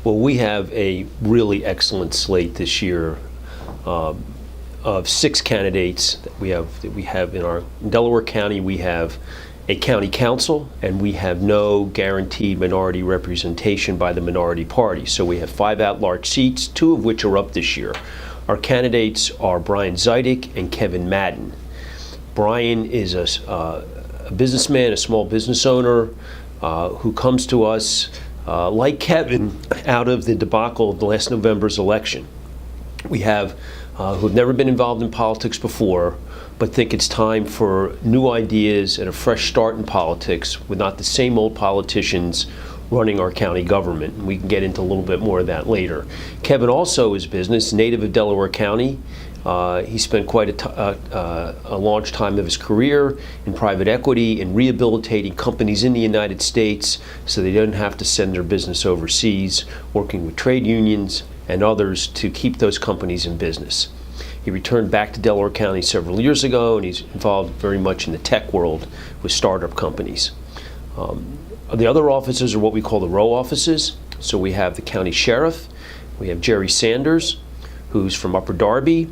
Well, we have a really excellent slate this year of 6 candidates that we have in Delaware County. We have a county council, and we have no guaranteed minority representation by the minority party. So we have 5 at-large seats, 2 of which are up this year. Our candidates are Brian Zeidig and Kevin Madden. Brian is a businessman, a small business owner, who comes to us, like Kevin, out of the debacle of last November's election. We have who've never been involved in politics before, but think it's time for new ideas and a fresh start in politics with not the same old politicians running our county government. And we can get into a little bit more of that later. Kevin also is business, native of Delaware County. He spent quite a large time of his career in private equity and rehabilitating companies in the United States so they don't have to send their business overseas, working with trade unions and others to keep those companies in business. He returned back to Delaware County several years ago, and he's involved very much in the tech world with startup companies. The other offices are what we call the row offices. So we have the county sheriff, we have Jerry Sanders, who's from Upper Darby,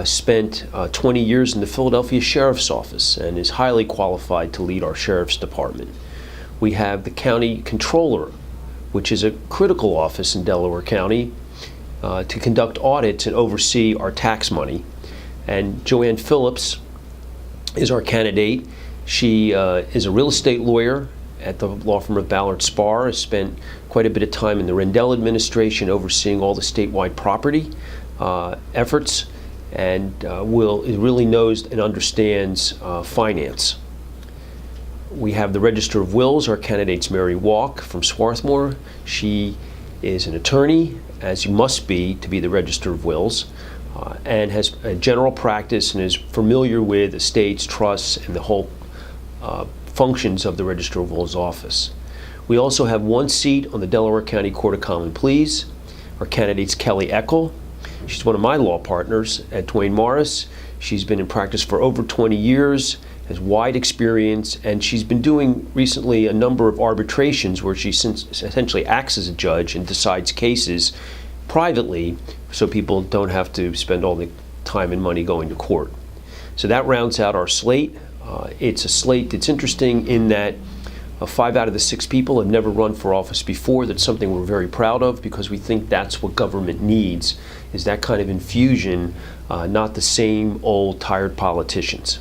spent 20 years in the Philadelphia Sheriff's Office and is highly qualified to lead our sheriff's department. We have the county controller, which is a critical office in Delaware County, to conduct audits and oversee our tax money. And Joanne Phillips is our candidate. She is a real estate lawyer at the law firm of Ballard Spahr, has spent quite a bit of time in the Rendell administration overseeing all the statewide property efforts, and really knows and understands finance. We have the Register of Wills. Our candidate's Mary Walk from Swarthmore. She is an attorney, as you must be to be the Register of Wills, and has a general practice and is familiar with estates, trusts, and the whole functions of the Register of Wills office. We also have 1 seat on the Delaware County Court of Common Pleas. Our candidate's Kelly Eckel. She's one of my law partners at Duane Morris. She's been in practice for over 20 years, has wide experience, and she's been doing recently a number of arbitrations where she essentially acts as a judge and decides cases privately so people don't have to spend all the time and money going to court. So that rounds out our slate. It's a slate that's interesting in that 5 out of the 6 people have never run for office before. That's something we're very proud of because we think that's what government needs, is that kind of infusion, not the same old tired politicians.